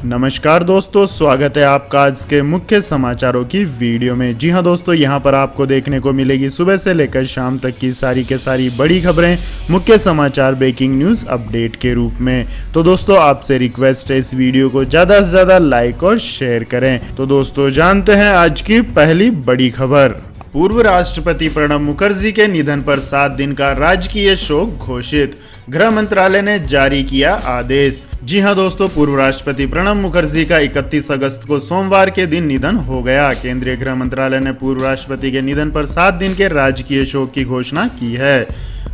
नमस्कार दोस्तों, स्वागत है आपका आज के मुख्य समाचारों की वीडियो में। जी हां दोस्तों, यहां पर आपको देखने को मिलेगी सुबह से लेकर शाम तक की सारी के सारी बड़ी खबरें, मुख्य समाचार, ब्रेकिंग न्यूज़ अपडेट के रूप में। तो दोस्तों आपसे रिक्वेस्ट है इस वीडियो को ज़्यादा से ज़्यादा लाइक और शेयर करें। तो दोस्तों जानते हैं आज की पहली बड़ी खबर। पूर्व राष्ट्रपति प्रणब मुखर्जी के निधन पर 7 दिन का राजकीय शोक घोषित, गृह मंत्रालय ने जारी किया आदेश। जी हां दोस्तों, पूर्व राष्ट्रपति प्रणब मुखर्जी का 31 अगस्त को सोमवार के दिन निधन हो गया। केंद्रीय गृह मंत्रालय ने पूर्व राष्ट्रपति के निधन पर 7 दिन के राजकीय शोक की घोषणा की है।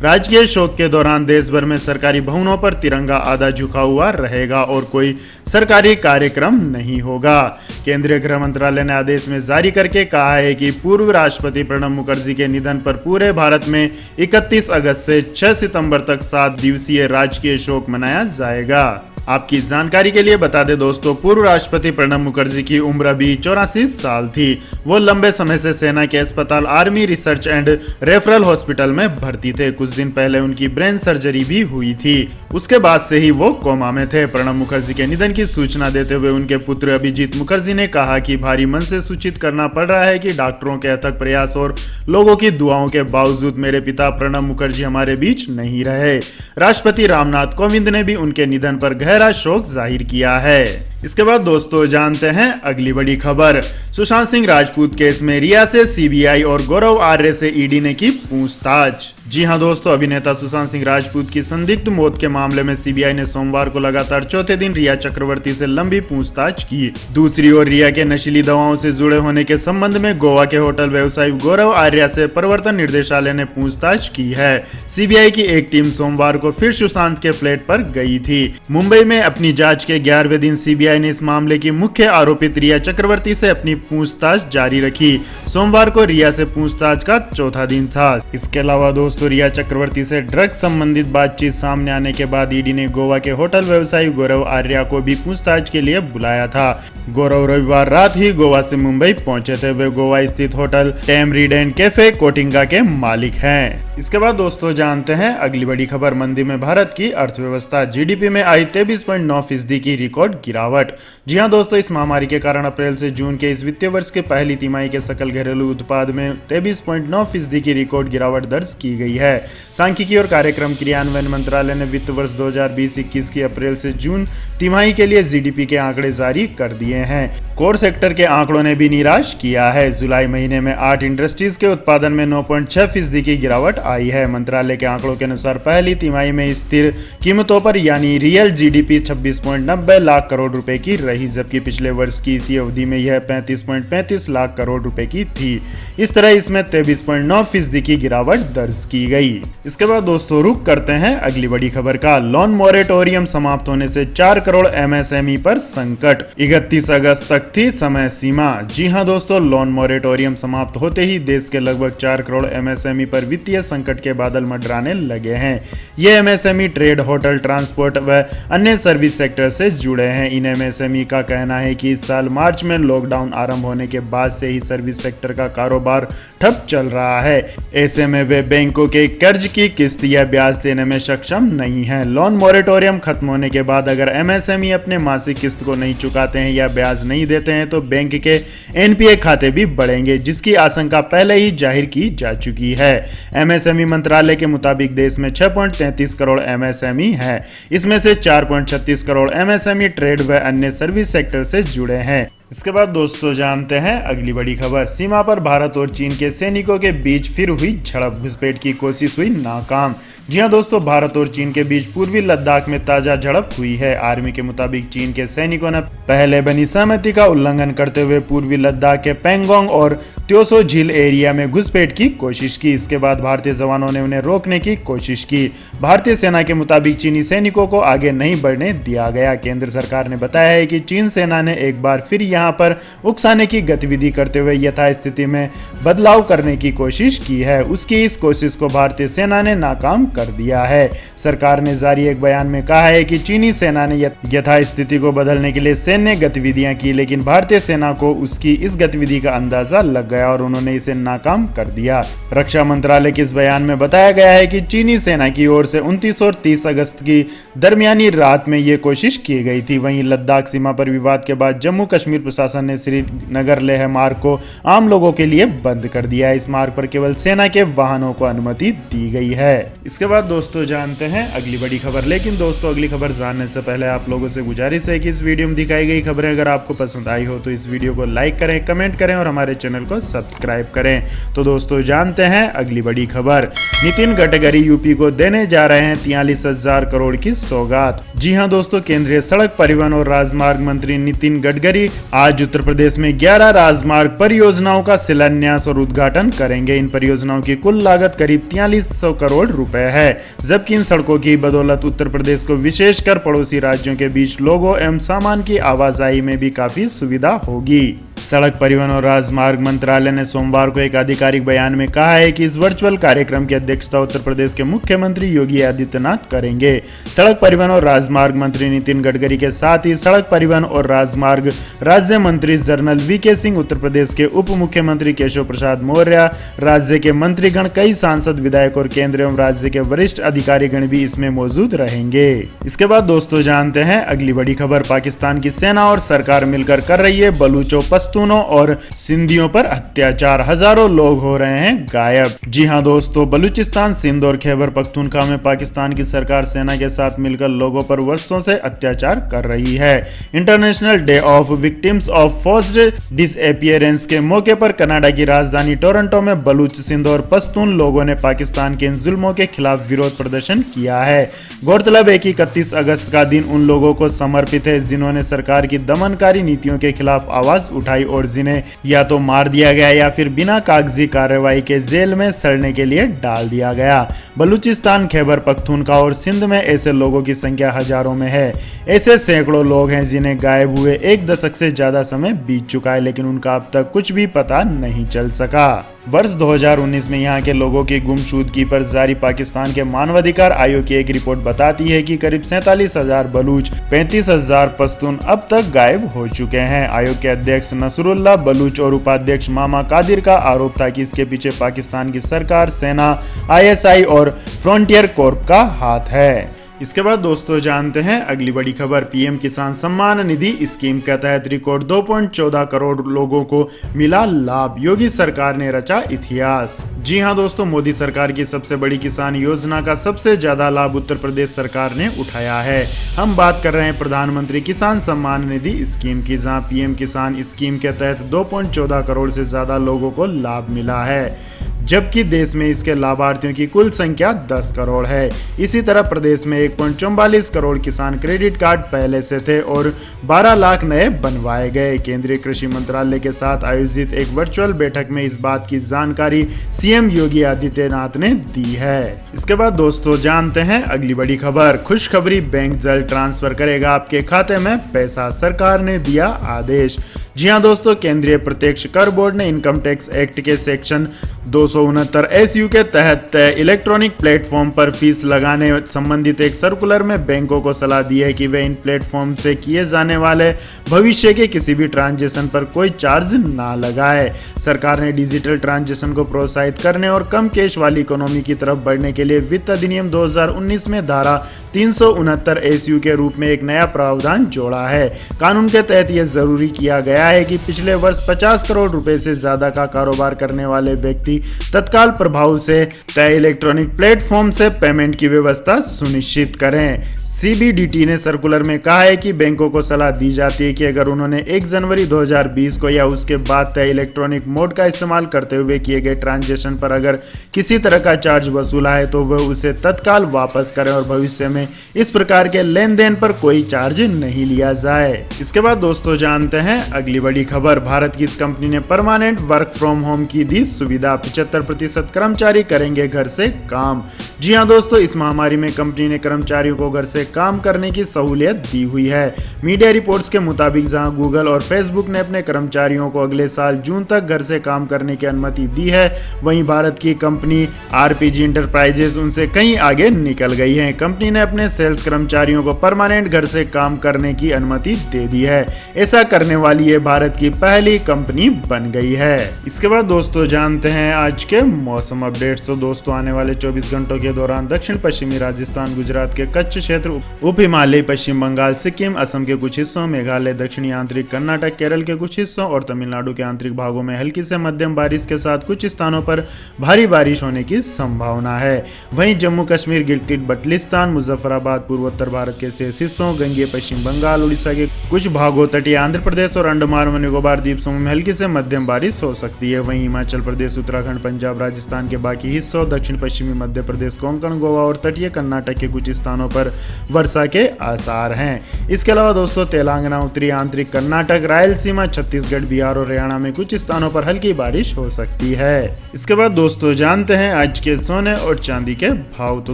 राजकीय शोक के दौरान देश भर में सरकारी भवनों पर तिरंगा आधा झुका हुआ रहेगा और कोई सरकारी कार्यक्रम नहीं होगा। केंद्रीय गृह मंत्रालय ने आदेश में जारी करके कहा है कि पूर्व राष्ट्रपति प्रणब मुखर्जी के निधन पर पूरे भारत में 31 अगस्त से 6 सितंबर तक 7 दिवसीय राजकीय शोक मनाया जाएगा। आपकी जानकारी के लिए बता दें दोस्तों, पूर्व राष्ट्रपति प्रणब मुखर्जी की उम्र अभी 84 साल थी। वो लंबे समय से सेना के अस्पताल army research and referral hospital में भर्ती थे। कुछ दिन पहले उनकी ब्रेन सर्जरी भी हुई थी। उसके बाद से ही वो कोमा में थे। प्रणब मुखर्जी के निधन की सूचना देते हुए उनके पुत्र अभिजीत मुखर्जी ने कहा कि भारी मन से सूचित करना पड़ रहा है कि डॉक्टरों के अथक प्रयास और लोगों की दुआओं के बावजूद मेरे पिता प्रणब मुखर्जी हमारे बीच नहीं रहे। राष्ट्रपति रामनाथ कोविंद ने भी उनके निधन पर गहरा शोक जाहिर किया है। इसके बाद दोस्तों जानते हैं अगली बड़ी खबर। सुशांत सिंह राजपूत केस में रिया से सीबीआई और गौरव आर्य से ईडी ने की पूछताछ। जी हां दोस्तों, अभिनेता सुशांत सिंह राजपूत की संदिग्ध मौत के मामले में सीबीआई ने सोमवार को लगातार चौथे दिन रिया चक्रवर्ती से लंबी पूछताछ की। दूसरी ओर रिया के नशीली दवाओं से जुड़े होने के संबंध में गोवा के होटल व्यवसायी गौरव आर्य से प्रवर्तन निर्देशालय ने पूछताछ की है। सीबीआई की एक टीम सोमवार को फिर सुशांत के फ्लैट पर गई थी। मुंबई में अपनी जांच के 11वें दिन सीबीआई ने इस मामले की मुख्य आरोपित रिया चक्रवर्ती से अपनी पूछताछ जारी रखी। सोमवार को रिया से पूछताछ का चौथा दिन था। इसके अलावा दोस्तों रिया चक्रवर्ती से ड्रग संबंधित बातचीत सामने आने के बाद ईडी ने गोवा के होटल व्यवसायी गौरव आर्य को भी पूछताछ के लिए बुलाया था। गौरव रविवार रात ही गोवा से मुंबई पहुंचे थे। वे गोवा स्थित होटल टेमरिड एंड कैफे कोटिंगा के मालिक हैं। इसके बाद दोस्तों जानते हैं अगली बड़ी खबर। मंदी में भारत की अर्थव्यवस्था, जीडीपी में आई 23.9% की रिकॉर्ड गिरावट। जी हां दोस्तों, इस महामारी के कारण अप्रैल से जून के इस वित्तीय वर्ष के पहली तिमाही के सकल घरेलू उत्पाद में 23.9% की रिकॉर्ड गिरावट दर्ज की गई है। सांख्यिकी और कार्यक्रम क्रियान्वयन मंत्रालय ने वित्त वर्ष 2020-21 की अप्रैल से जून तिमाही के लिए जीडीपी के आंकड़े जारी कर दिए हैं। कोर सेक्टर के आंकड़ों ने भी निराश किया है। जुलाई महीने में 8 इंडस्ट्रीज के उत्पादन में 9.6% की गिरावट आई है। मंत्रालय के आंकड़ों के अनुसार पहली तिमाही में स्थिर कीमतों पर यानी रियल जीडीपी 26.90 लाख करोड़ रुपए की रही, जबकि पिछले वर्ष की इसी अवधि में यह 35.35 लाख करोड़ रुपए की थी। इस तरह इसमें 23.9% की गिरावट दर्ज की गई। इसके बाद दोस्तों रुक करते हैं अगली बड़ी खबर का। लोन मोरेटोरियम समाप्त होने से 4 करोड़ एमएसएमई पर संकट, 31 अगस्त तक थी समय सीमा। जी हां दोस्तों, लोन मोरेटोरियम समाप्त होते ही देश के लगभग 4 करोड़ एमएसएमई पर वित्तीय संकट के बादल मंडराने लगे हैं। ये एमएसएमई ट्रेड, होटल, ट्रांसपोर्ट व अन्य सर्विस सेक्टर से जुड़े हैं। इन एमएसएमई का कहना है कि इस साल मार्च में लॉकडाउन आरंभ होने के बाद से ही सर्विस सेक्टर का कारोबार ठप चल रहा है। ऐसे में वे बैंकों के कर्ज की किस्त या ब्याज देने में सक्षम नहीं है। लोन मोरेटोरियम खत्म होने के बाद अगर एमएसएमई अपने मासिक किस्त को नहीं चुकाते हैं या ब्याज नहीं देते हैं तो बैंक के एनपीए खाते भी बढ़ेंगे, जिसकी आशंका पहले ही जाहिर की जा चुकी है। एमएसएमई मंत्रालय के मुताबिक देश में 6.33 करोड़ एमएसएमई है। इसमें से 4.36 करोड़ एमएसएमई ट्रेड व अन्य सर्विस सेक्टर से जुड़े हैं। इसके बाद दोस्तों जानते हैं अगली बड़ी खबर। सीमा पर भारत और चीन के सैनिकों के बीच फिर हुई झड़प, घुसपैठ की कोशिश हुई नाकाम। जी हां दोस्तों, भारत और चीन के बीच पूर्वी लद्दाख में ताजा झड़प हुई है। आर्मी के मुताबिक चीन के सैनिकों ने पहले बनी सहमति का उल्लंघन करते हुए पूर्वी लद्दाख के पेंगोंग और त्योसो झील एरिया में घुसपैठ की कोशिश की। इसके बाद भारतीय जवानों ने उन्हें रोकने की कोशिश की। भारतीय सेना के मुताबिक चीनी सैनिकों को आगे नहीं बढ़ने दिया गया। केंद्र सरकार ने बताया है कि चीन सेना ने एक बार फिर यहाँ पर उकसाने की गतिविधि करते हुए यथास्थिति में बदलाव करने की कोशिश की है। उसकी इस कोशिश को भारतीय सेना ने नाकाम कर दिया है। सरकार ने जारी एक बयान में कहा है कि चीनी सेना ने यथास्थिति को बदलने के लिए सैन्य गतिविधियां की, लेकिन भारतीय सेना को उसकी इस गतिविधि का अंदाजा लग गया और उन्होंने इसे नाकाम कर दिया। रक्षा मंत्रालय के इस बयान में बताया गया है कि चीनी सेना की ओर से 29 और 30 अगस्त की दरमियानी रात में यह कोशिश की गई थी। वहीं लद्दाख सीमा पर विवाद के बाद जम्मू कश्मीर प्रशासन ने श्रीनगर लेह मार्ग को आम लोगों के लिए बंद कर दिया है। इस मार्ग पर केवल सेना के वाहनों को अनुमति दी गई है। इसके बाद दोस्तों जानते हैं अगली बड़ी खबर। लेकिन दोस्तों अगली खबर जानने से पहले आप लोगों से गुजारिश है कि इस वीडियो में दिखाई गई खबरें अगर आपको पसंद आई हो तो इस वीडियो को लाइक करें, कमेंट करें और हमारे चैनल को सब्सक्राइब करें। तो दोस्तों जानते हैं अगली बड़ी खबर। नितिन गडकरी यूपी को देने जा रहे हैं 43,000 करोड़ की सौगात। जी हां दोस्तों, केंद्रीय सड़क परिवहन और राजमार्ग मंत्री नितिन गडकरी आज उत्तर प्रदेश में 11 राजमार्ग परियोजनाओं का शिलान्यास और उद्घाटन करेंगे। इन परियोजनाओं की कुल लागत करीब 4300 करोड़ रुपए है, जबकि इन सड़कों की बदौलत उत्तर प्रदेश को विशेषकर पड़ोसी राज्यों के बीच लोगों एवं सामान की आवाजाही में भी काफी सुविधा होगी। सड़क परिवहन और राजमार्ग मंत्रालय ने सोमवार को एक आधिकारिक बयान में कहा है कि इस वर्चुअल कार्यक्रम की अध्यक्षता उत्तर प्रदेश के मुख्यमंत्री योगी आदित्यनाथ करेंगे। सड़क परिवहन और राजमार्ग मंत्री नितिन गडकरी के साथ ही सड़क परिवहन और राजमार्ग राज्य मंत्री जनरल वीके सिंह, उत्तर प्रदेश के उप मुख्यमंत्री केशव प्रसाद मौर्य, राज्य के मंत्रीगण, कई सांसद, विधायक और केंद्र एवं राज्य के वरिष्ठ अधिकारीगण भी इसमें मौजूद रहेंगे। इसके बाद दोस्तों जानते हैं अगली बड़ी खबर। पाकिस्तान की सेना और सरकार मिलकर कर रही है बलूचों, पश्तूनों और सिंधियों पर अत्याचार। हजारों लोग हो रहे हैं गायब। जी हां दोस्तों, बलूचिस्तान, सिंध और खैबर पख्तूनख्वा में पाकिस्तान की सरकार सेना के साथ मिलकर लोगों पर वर्षों से अत्याचार कर रही है। International day of victims of forced disappearance के मौके पर कनाडा की राजधानी टोरंटो में बलूच, सिंध और पश्तून लोगों ने पाकिस्तान के इन जुल्मों के खिलाफ विरोध प्रदर्शन किया है। गौरतलब है कि 31 अगस्त का दिन उन लोगों को समर्पित है जिन्होंने सरकार की दमनकारी नीतियों के खिलाफ आवाज उठाई और जिन्हें या तो मार दिया गया या फिर बिना कागजी कार्रवाई के जेल में सड़ने के लिए डाल दिया गया। बलूचिस्तान, खैबर पख्तूनख्वा और सिंध में ऐसे लोगों की संख्या हजारों में है। ऐसे सैकड़ों लोग हैं जिन्हें गायब हुए 1 दशक से ज्यादा समय बीत चुका है, लेकिन उनका अब तक कुछ भी पता नहीं चल सका। वर्ष 2019 में यहाँ के लोगों की गुमशुदगी पर जारी पाकिस्तान के मानवाधिकार आयोग की एक रिपोर्ट बताती है कि करीब 47,000 बलूच, 35,000 पश्तून अब तक गायब हो चुके हैं। आयोग के अध्यक्ष नसरुल्लाह बलूच और उपाध्यक्ष मामा कादिर का आरोप था कि इसके पीछे पाकिस्तान की सरकार, सेना, ISI और फ्रंटियर कॉर्प का हाथ है। इसके बाद दोस्तों जानते हैं अगली बड़ी खबर। पीएम किसान सम्मान निधि स्कीम के तहत रिकॉर्ड 2.14 करोड़ लोगों को मिला लाभ। योगी सरकार ने रचा इतिहास। जी हां दोस्तों, मोदी सरकार की सबसे बड़ी किसान योजना का सबसे ज्यादा लाभ उत्तर प्रदेश सरकार ने उठाया है। हम बात कर रहे हैं प्रधानमंत्री किसान सम्मान निधि स्कीम की, जहां पीएम किसान स्कीम के तहत 2.14 करोड़ से ज्यादा लोगों को लाभ मिला है, जबकि देश में इसके लाभार्थियों की कुल संख्या 10 करोड़ है। इसी तरह प्रदेश में 1.44 करोड़ किसान क्रेडिट कार्ड पहले से थे और 12 लाख नए बनवाए गए। केंद्रीय कृषि मंत्रालय के साथ आयोजित एक वर्चुअल बैठक में इस बात की जानकारी सीएम योगी आदित्यनाथ ने दी है। इसके बाद दोस्तों जानते हैं अगली बड़ी खबर। खुशखबरी, बैंक जल्द ट्रांसफर करेगा आपके खाते में पैसा, सरकार ने दिया आदेश। जी हां दोस्तों, केंद्रीय प्रत्यक्ष कर बोर्ड ने इनकम टैक्स एक्ट के सेक्शन 269 SU के तहत इलेक्ट्रॉनिक प्लेटफॉर्म पर फीस लगाने संबंधित एक सर्कुलर में बैंकों को सलाह दी है कि वे इन प्लेटफॉर्म से किए जाने वाले भविष्य के किसी भी ट्रांजैक्शन पर कोई चार्ज ना लगाए। सरकार ने डिजिटल ट्रांजैक्शन को प्रोत्साहित करने और कम कैश वाली इकोनॉमी की तरफ बढ़ने के लिए वित्त अधिनियम 2019 में धारा 369 SU के रूप में एक नया प्रावधान जोड़ा है। कानून के तहत यह जरूरी किया गया है कि पिछले वर्ष 50 करोड़ रुपए से ज्यादा का कारोबार करने वाले व्यक्ति तत्काल प्रभाव से तय इलेक्ट्रॉनिक प्लेटफॉर्म से पेमेंट की व्यवस्था सुनिश्चित करें। CBDT ने सर्कुलर में कहा है कि बैंकों को सलाह दी जाती है कि अगर उन्होंने 1 जनवरी 2020 को या उसके बाद तय इलेक्ट्रॉनिक मोड का इस्तेमाल करते हुए किए गए ट्रांजैक्शन पर अगर किसी तरह का चार्ज वसूला है तो वह उसे तत्काल वापस करें और भविष्य में इस प्रकार के लेन देन पर कोई चार्ज नहीं लिया जाए। इसके बाद दोस्तों जानते हैं अगली बड़ी खबर। भारत की इस कंपनी ने परमानेंट वर्क फ्रॉम होम की दी सुविधा, 75% कर्मचारी करेंगे घर से काम। जी हाँ दोस्तों, इस महामारी में कंपनी ने कर्मचारियों को घर से काम करने की सहूलियत दी हुई है। मीडिया रिपोर्ट्स के मुताबिक जहां गूगल और फेसबुक ने अपने कर्मचारियों को अगले साल जून तक घर से काम करने की अनुमति दी है, वहीं भारत की कंपनी आरपीजी इंटरप्राइजेज उनसे कहीं आगे निकल गई है। कंपनी ने अपने सेल्स कर्मचारियों को परमानेंट घर से काम करने की अनुमति दे दी है। ऐसा करने वाली ये भारत की पहली कंपनी बन गई है। इसके बाद दोस्तों जानते हैं आज के मौसम अपडेट्स। तो दोस्तों आने वाले 24 घंटों के दौरान दक्षिण पश्चिमी राजस्थान, गुजरात के कच्छ क्षेत्र, उप हिमालय, पश्चिम बंगाल, सिक्किम, असम के कुछ हिस्सों, मेघालय, दक्षिणी आंतरिक कर्नाटक, केरल के कुछ हिस्सों और तमिलनाडु के आंतरिक भागों में हल्की से मध्यम बारिश के साथ कुछ स्थानों पर भारी बारिश होने की संभावना है। वहीं जम्मू कश्मीर, गिलगित बल्टिस्तान, मुजफ्फराबाद, पूर्वोत्तर भारत के शेष हिस्सों, गंगेय पश्चिम बंगाल, उड़ीसा के कुछ भागों, तटीय आंध्र प्रदेश और अंडमान व निकोबार द्वीप समूह में हल्की से मध्यम बारिश हो सकती है। वहीं हिमाचल प्रदेश, उत्तराखंड, पंजाब, राजस्थान के बाकी हिस्सों, दक्षिण पश्चिमी मध्य प्रदेश, कोंकण, गोवा और तटीय कर्नाटक के कुछ स्थानों पर वर्षा के आसार हैं। इसके अलावा दोस्तों तेलंगाना, उत्तरी आंतरिक कर्नाटक, रायलसीमा, छत्तीसगढ़, बिहार और हरियाणा में कुछ स्थानों पर हल्की बारिश हो सकती है। इसके बाद दोस्तों जानते हैं आज के सोने और चांदी के भाव। तो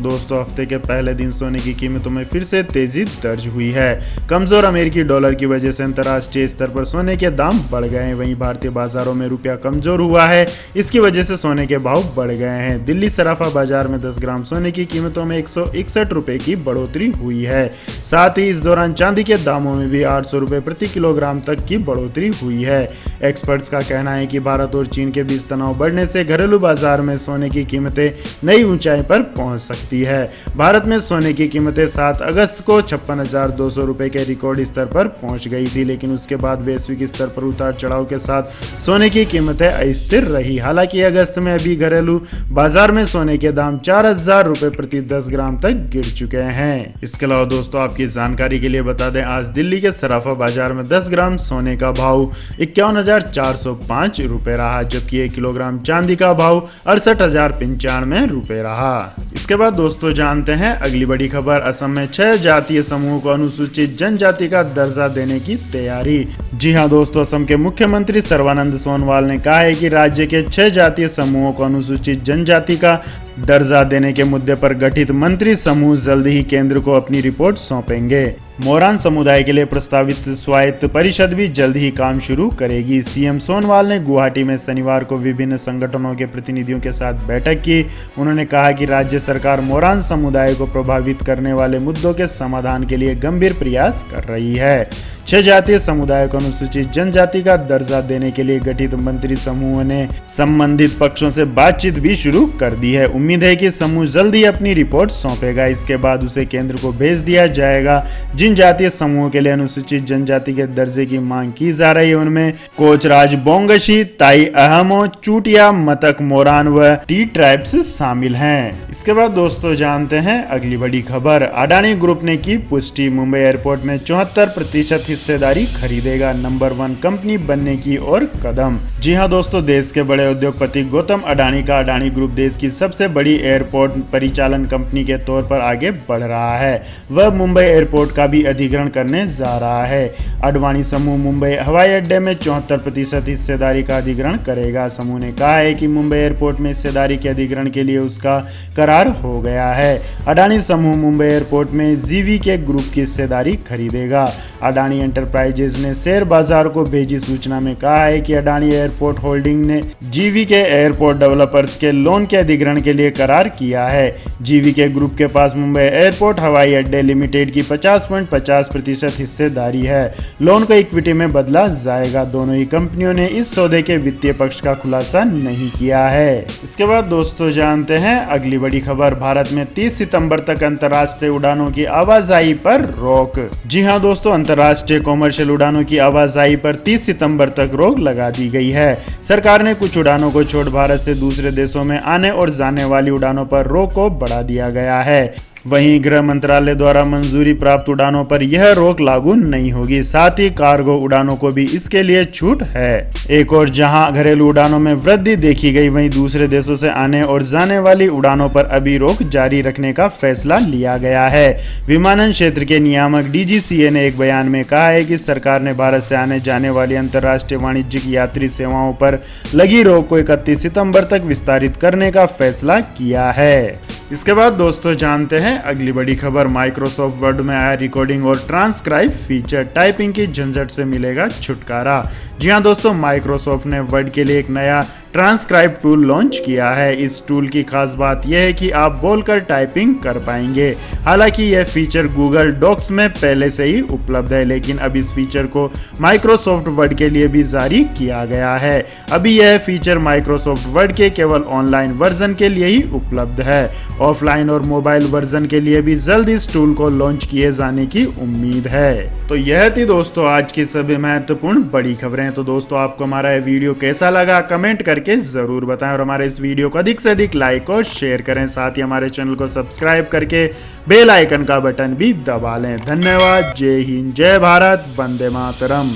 दोस्तों हफ्ते के पहले दिन सोने की कीमतों में फिर से तेजी दर्ज हुई है। कमजोर अमेरिकी डॉलर की वजह से अंतर्राष्ट्रीय स्तर पर सोने के दाम बढ़ गए हैं। वहीं भारतीय बाजारों में रुपया कमजोर हुआ है, इसकी वजह से सोने के भाव बढ़ गए हैं। दिल्ली सराफा बाजार में 10 ग्राम सोने की कीमतों में 161 रुपए की बढ़ोतरी हुई है। साथ ही इस दौरान चांदी के दामों में भी 800 रुपए प्रति किलोग्राम तक की बढ़ोतरी हुई है। एक्सपर्ट्स का कहना है कि भारत और चीन के बीच तनाव बढ़ने से घरेलू बाजार में सोने की कीमतें नई ऊंचाई पर पहुंच सकती है। भारत में सोने की कीमतें 7 अगस्त को 56,200 रुपए के रिकॉर्ड स्तर पर पहुंच गई थी, लेकिन उसके बाद वैश्विक स्तर पर उतार चढ़ाव के साथ सोने की कीमतें अस्थिर रही। हालांकि अगस्त में अभी घरेलू बाजार में सोने के दाम 4,000 रुपए प्रति 10 ग्राम तक गिर चुके हैं। इसके अलावा दोस्तों आपकी जानकारी के लिए बता दें, आज दिल्ली के सराफा बाजार में 10 ग्राम सोने का भाव 51,405 रुपए रहा, जबकि 1 किलोग्राम चांदी का भाव 68,095 रुपए रहा। इसके बाद दोस्तों जानते हैं अगली बड़ी खबर। असम में 6 जातीय समूह को अनुसूचित जनजाति का दर्जा देने की तैयारी। जी हां दोस्तों, असम के मुख्यमंत्री सर्बानंद सोनोवाल ने कहा है कि राज्य के 6 जातीय समूहों को अनुसूचित जनजाति का दर्जा देने के मुद्दे पर गठित मंत्री समूह जल्द ही केंद्र को अपनी रिपोर्ट सौंपेंगे। मोरान समुदाय के लिए प्रस्तावित स्वायत्त परिषद भी जल्द ही काम शुरू करेगी। सीएम सोनोवाल ने गुवाहाटी में शनिवार को विभिन्न संगठनों के प्रतिनिधियों के साथ बैठक की। उन्होंने कहा कि राज्य सरकार मोरान समुदाय को प्रभावित करने वाले मुद्दों के समाधान के लिए गंभीर प्रयास कर रही है। 6 जातीय समुदाय को अनुसूचित जनजाति का दर्जा देने के लिए गठित मंत्री समूह ने संबंधित पक्षों से बातचीत भी शुरू कर दी है। उम्मीद है कि समूह जल्द ही अपनी रिपोर्ट सौंपेगा। इसके बाद उसे केंद्र को भेज दिया जाएगा। जिन जातीय समूहों के लिए अनुसूचित जनजाति के दर्जे की मांग की जा रही है उनमें कोचराज बोंगशी, ताई अहमो, चूटिया, मतक मोरान व टी ट्राइब्स शामिल हैं। इसके बाद दोस्तों जानते हैं अगली बड़ी खबर। अडानी ग्रुप ने की पुष्टि, मुंबई एयरपोर्ट में 74% हिस्सेदारी खरीदेगा, नंबर 1 कंपनी बनने की ओर कदम। जी हां दोस्तों, देश के बड़े उद्योगपति गौतम अडानी का अडानी ग्रुप देश की सबसे बड़ी एयरपोर्ट परिचालन कंपनी के तौर पर आगे बढ़ रहा है। वह मुंबई एयरपोर्ट का भी अधिग्रहण करने जा रहा है। अडवाणी समूह मुंबई हवाई अड्डे में 74% हिस्सेदारी का अधिग्रहण करेगा। समूह ने कहा है कि मुंबई एयरपोर्ट में हिस्सेदारी के अधिग्रहण के लिए उसका करार हो गया है। अडानी समूह मुंबई एयरपोर्ट में जीवी के ग्रुप की हिस्सेदारी खरीदेगा। अडानी एंटरप्राइजेज ने शेयर बाजार को भेजी सूचना में कहा है कि अडानी एयरपोर्ट होल्डिंग ने जीवी के एयरपोर्ट डेवलपर्स के लोन के अधिग्रहण के लिए करार किया है। जीवी के ग्रुप के पास मुंबई एयरपोर्ट हवाई अड्डे लिमिटेड की 50.50% हिस्सेदारी है। लोन को इक्विटी में बदला जाएगा। दोनों ही कंपनियों ने इस सौदे के वित्तीय पक्ष का खुलासा नहीं किया है। इसके बाद दोस्तों जानते हैं अगली बड़ी खबर। भारत में 30 सितंबर तक अंतर्राष्ट्रीय उड़ानों की आवाजाही पर रोक। जी हां दोस्तों, अंतर्राष्ट्रीय कॉमर्शियल उड़ानों की आवाजाही पर 30 सितंबर तक रोक लगा दी गई है। सरकार ने कुछ उड़ानों को छोड़ भारत से दूसरे देशों में आने और जाने वाली उड़ानों पर रोक को बढ़ा दिया गया है। वहीं गृह मंत्रालय द्वारा मंजूरी प्राप्त उड़ानों पर यह रोक लागू नहीं होगी। साथ ही कार्गो उड़ानों को भी इसके लिए छूट है। एक और जहां घरेलू उड़ानों में वृद्धि देखी गई, वहीं दूसरे देशों से आने और जाने वाली उड़ानों पर अभी रोक जारी रखने का फैसला लिया गया है। विमानन क्षेत्र के नियामक डीजीसीए ने एक बयान में कहा है कि सरकार ने भारत से आने जाने वाली अंतर्राष्ट्रीय वाणिज्यिक यात्री सेवाओं पर लगी रोक को 31 सितंबर तक विस्तारित करने का फैसला किया है। इसके बाद दोस्तों जानते हैं अगली बड़ी खबर। माइक्रोसॉफ्ट वर्ड में आया रिकॉर्डिंग और ट्रांसक्राइब फीचर, टाइपिंग की झंझट से मिलेगा छुटकारा। जी हाँ दोस्तों, माइक्रोसॉफ्ट ने वर्ड के लिए एक नया ट्रांसक्राइब टूल लॉन्च किया है। इस टूल की खास बात यह है कि आप बोलकर टाइपिंग कर पाएंगे। हालांकि यह फीचर गूगल डॉक्स में पहले से ही उपलब्ध है, लेकिन अब इस फीचर को माइक्रोसॉफ्ट वर्ड के लिए भी जारी किया गया है। अभी यह फीचर माइक्रोसॉफ्ट वर्ड के केवल ऑनलाइन वर्जन के लिए ही उपलब्ध है। ऑफलाइन और मोबाइल वर्जन के लिए भी जल्द इस टूल को लॉन्च किए जाने की उम्मीद है। तो यह थी दोस्तों आज की सभी महत्वपूर्ण बड़ी खबरें। तो दोस्तों आपको हमारा यह वीडियो कैसा लगा कमेंट करके जरूर बताएं और हमारे इस वीडियो को अधिक से अधिक लाइक और शेयर करें। साथ ही हमारे चैनल को सब्सक्राइब करके बेल आइकन का बटन भी दबा लें। धन्यवाद। जय हिंद, जय भारत, वंदे मातरम।